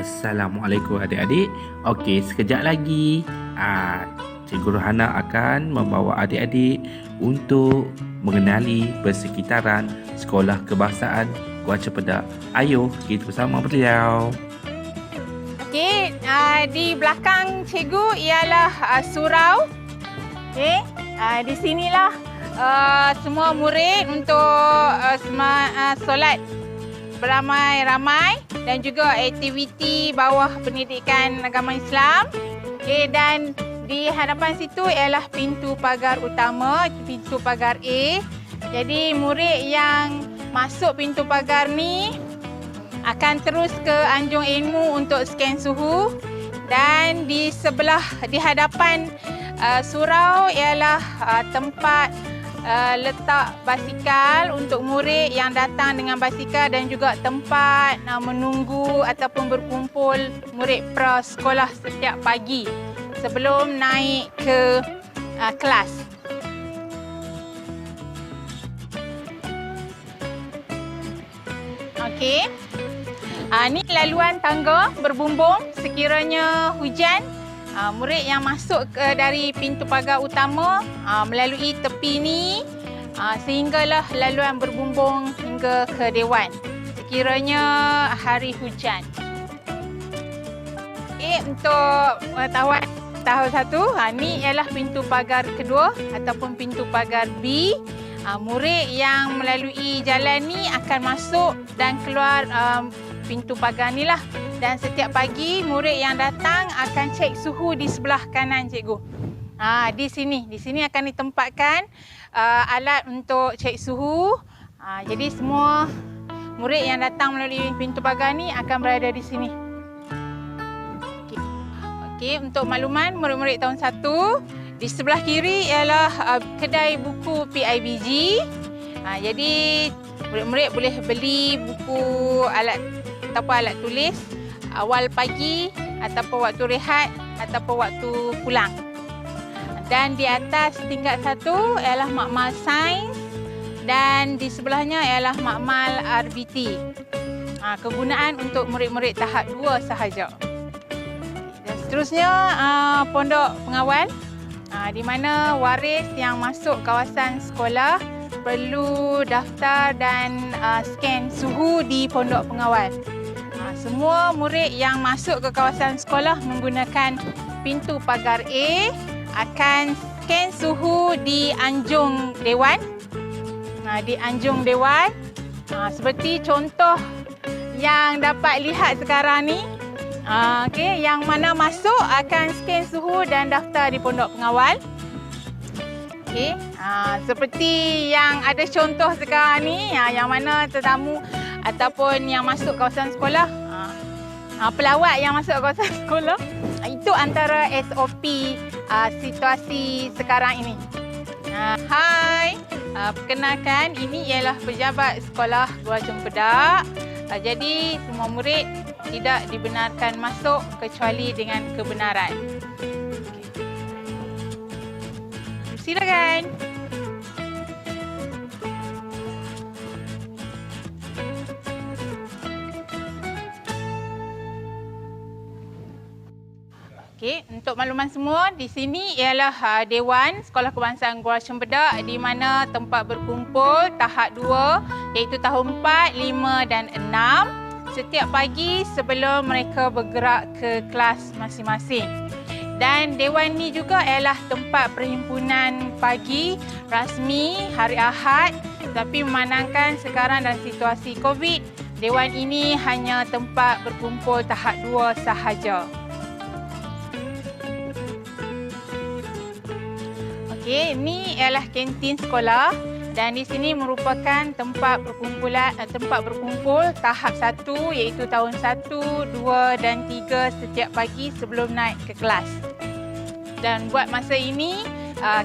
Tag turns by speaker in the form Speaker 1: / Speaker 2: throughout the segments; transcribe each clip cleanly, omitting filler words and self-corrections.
Speaker 1: Assalamualaikum adik-adik. Okey, sekejap lagi Cikgu Rohana akan membawa adik-adik untuk mengenali persekitaran Sekolah Kebangsaan Gua Cempedak. Ayo kita bersama beliau.
Speaker 2: Okey, di belakang cikgu ialah surau. Okey, di sinilah semua murid untuk solat beramai-ramai dan juga aktiviti bawah pendidikan agama Islam. Okey, dan di hadapan situ ialah pintu pagar utama, pintu pagar A. Jadi murid yang masuk pintu pagar ni akan terus ke Anjung Ilmu untuk scan suhu, dan di hadapan surau ialah tempat letak basikal untuk murid yang datang dengan basikal, dan juga tempat menunggu ataupun berkumpul murid prasekolah setiap pagi sebelum naik ke kelas. Okey. Ini laluan tangga berbumbung sekiranya hujan. Murid yang masuk dari pintu pagar utama melalui tepi ni sehinggalah laluan berbumbung hingga ke Dewan sekiranya hari hujan. Untuk pengetahuan tahun 1, ni ialah pintu pagar kedua ataupun pintu pagar B. Murid yang melalui jalan ni akan masuk dan keluar pintu pagar ni lah. Dan setiap pagi murid yang datang akan cek suhu di sebelah kanan cikgu. Di sini akan ditempatkan alat untuk cek suhu. Jadi semua murid yang datang melalui pintu pagar ni akan berada di sini. Okey, untuk makluman murid-murid tahun 1, di sebelah kiri ialah kedai buku PIBG. Jadi murid-murid boleh beli buku ataupun alat tulis awal pagi ataupun waktu rehat ataupun waktu pulang. Dan di atas tingkat 1 ialah makmal sains, dan di sebelahnya ialah makmal RBT. Kegunaan untuk murid-murid tahap 2 sahaja. Dan seterusnya pondok pengawal, di mana waris yang masuk kawasan sekolah perlu daftar dan scan suhu di pondok pengawal. Semua murid yang masuk ke kawasan sekolah menggunakan pintu pagar A akan scan suhu di Anjung Dewan. Di Anjung Dewan, seperti contoh yang dapat lihat sekarang ni. Okey, yang mana masuk akan scan suhu dan daftar di pondok pengawal. Okey, seperti yang ada contoh sekarang ni, yang mana tetamu ataupun yang masuk kawasan sekolah, pelawat yang masuk kawasan sekolah, itu antara SOP situasi sekarang ini. Hai, perkenalkan, ini ialah pejabat sekolah Gua Cempedak. Jadi semua murid tidak dibenarkan masuk kecuali dengan kebenaran. Silakan. Okey, untuk makluman semua, di sini ialah Dewan Sekolah Kebangsaan Gua Cempedak, di mana tempat berkumpul tahap 2 iaitu tahun 4, 5 dan 6 setiap pagi sebelum mereka bergerak ke kelas masing-masing. Dan Dewan ni juga ialah tempat perhimpunan pagi rasmi hari Ahad, tapi memandangkan sekarang dalam situasi COVID, Dewan ini hanya tempat berkumpul tahap 2 sahaja. Okey, ini ialah kantin sekolah, dan di sini merupakan tempat berkumpul tahap 1 iaitu tahun 1, 2 dan 3 setiap pagi sebelum naik ke kelas. Dan buat masa ini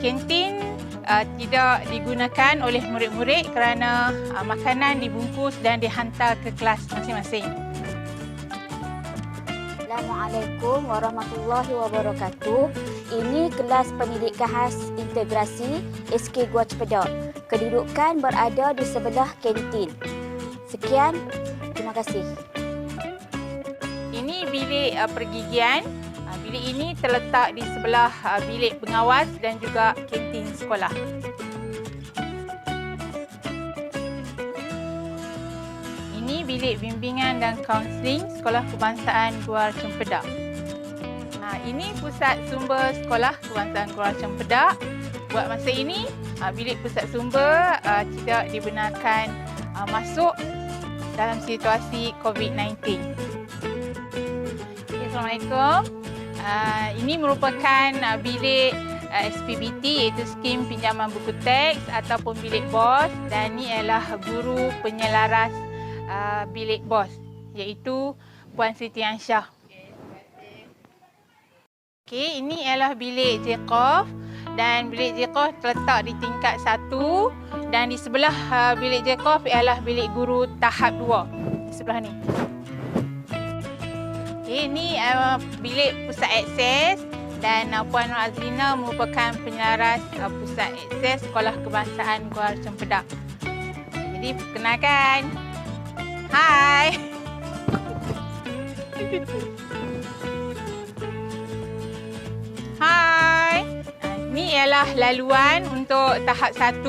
Speaker 2: kantin tidak digunakan oleh murid-murid kerana makanan dibungkus dan dihantar ke kelas masing-masing.
Speaker 3: Assalamualaikum warahmatullahi wabarakatuh. Ini kelas pendidikan khas integrasi SK Gua Cempedak. Kedudukan berada di sebelah kantin. Sekian, terima kasih.
Speaker 2: Ini bilik pergigian. Bilik ini terletak di sebelah bilik pengawas dan juga kantin sekolah. Ini bilik bimbingan dan kaunseling Sekolah Kebangsaan Kuala Cempedak. Ini pusat sumber Sekolah Kebangsaan Kuala Cempedak. Buat masa ini, bilik pusat sumber tidak dibenarkan masuk dalam situasi COVID-19. Assalamualaikum. Ini merupakan bilik SPBT, iaitu Skim Pinjaman Buku Teks ataupun bilik BOS, dan ini adalah guru penyelaras bilik BOS, iaitu Puan Siti Ansyah. Okey, ini adalah bilik Jekof, dan bilik Jekof terletak di tingkat 1, dan di sebelah bilik Jekof ialah bilik guru tahap 2 di sebelah ni. Okey, ini bilik pusat akses, dan Puan Nur Azlina merupakan penyelaras pusat akses Sekolah Kebangsaan Kuala Cempedak. Jadi perkenalkan. Hai. Hai. Ini ialah laluan untuk tahap 1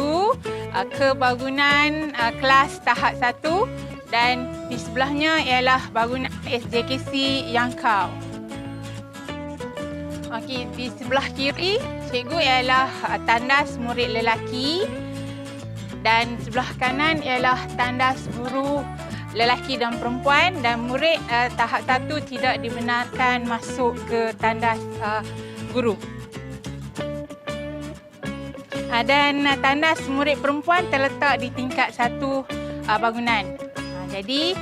Speaker 2: ke bangunan kelas tahap 1, dan di sebelahnya ialah bangunan SJKC Yangkau. Okey, di sebelah kiri cikgu ialah tandas murid lelaki, dan sebelah kanan ialah tandas guru lelaki dan perempuan, dan murid tahap 1 tidak dibenarkan masuk ke tandas guru. Dan tandas murid perempuan terletak di tingkat 1 bangunan. Jadi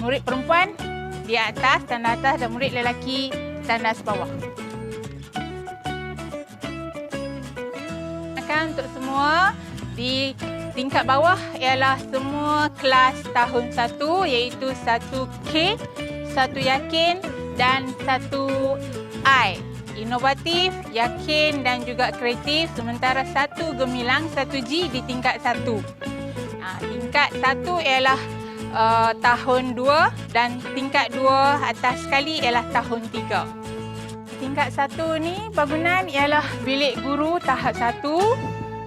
Speaker 2: murid perempuan di atas, tandas atas, dan murid lelaki tandas bawah. Untuk semua di tingkat bawah ialah semua kelas tahun 1, iaitu 1K, 1 Yakin dan 1I. Inovatif, yakin dan juga kreatif, sementara 1 Gemilang, 1G di tingkat 1. Tingkat 1 ialah tahun 2, dan tingkat 2 atas sekali ialah tahun 3. Tingkat 1 ni bangunan ialah bilik guru tahap 1,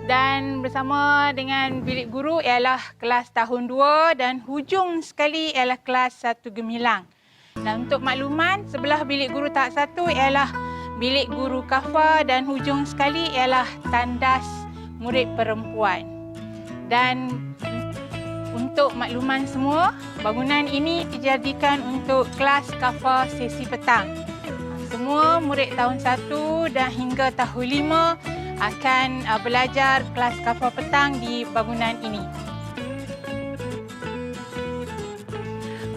Speaker 2: dan bersama dengan bilik guru ialah kelas tahun 2, dan hujung sekali ialah kelas 1 Gemilang. Dan untuk makluman, sebelah bilik guru tahap 1 ialah bilik guru kafa, dan hujung sekali ialah tandas murid perempuan. Dan untuk makluman semua, bangunan ini dijadikan untuk kelas kafa sesi petang. Semua murid tahun 1 dan hingga tahun 5 akan belajar kelas kafa petang di bangunan ini.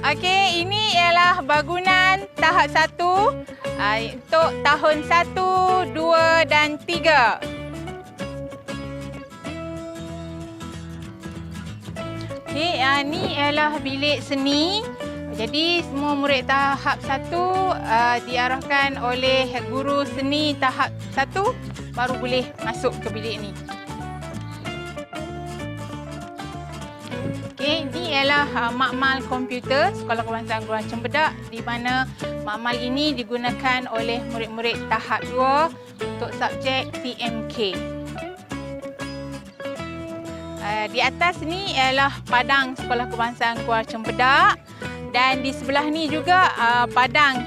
Speaker 2: Okey, ini ialah bangunan tahap 1 untuk tahun 1, 2 dan 3. Okey, ini ialah bilik seni. Jadi semua murid tahap 1 diarahkan oleh guru seni tahap 1 baru boleh masuk ke bilik ini. Okey, ini ialah makmal komputer Sekolah Kebangsaan Kuala Cempedak, di mana makmal ini digunakan oleh murid-murid tahap 2 untuk subjek TMK. Di atas ni ialah padang Sekolah Kebangsaan Kuala Cempedak, dan di sebelah ni juga padang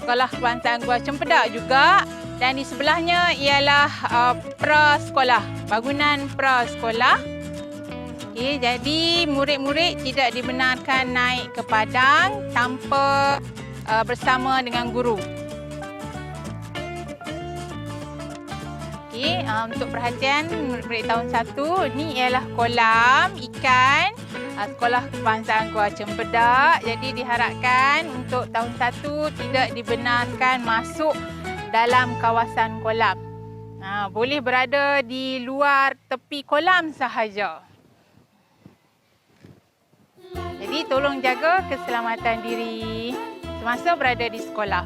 Speaker 2: Sekolah Kebangsaan Kuala Cempedak juga, dan di sebelahnya ialah prasekolah, bangunan prasekolah. Okey, jadi murid-murid tidak dibenarkan naik ke padang tanpa bersama dengan guru. Okey, untuk perhatian murid-murid tahun 1, ni ialah kolam ikan Sekolah Kebangsaan Kuala Cempedak. Jadi diharapkan untuk tahun 1 tidak dibenarkan masuk dalam kawasan kolam. Boleh berada di luar tepi kolam sahaja. Jadi tolong jaga keselamatan diri semasa berada di sekolah.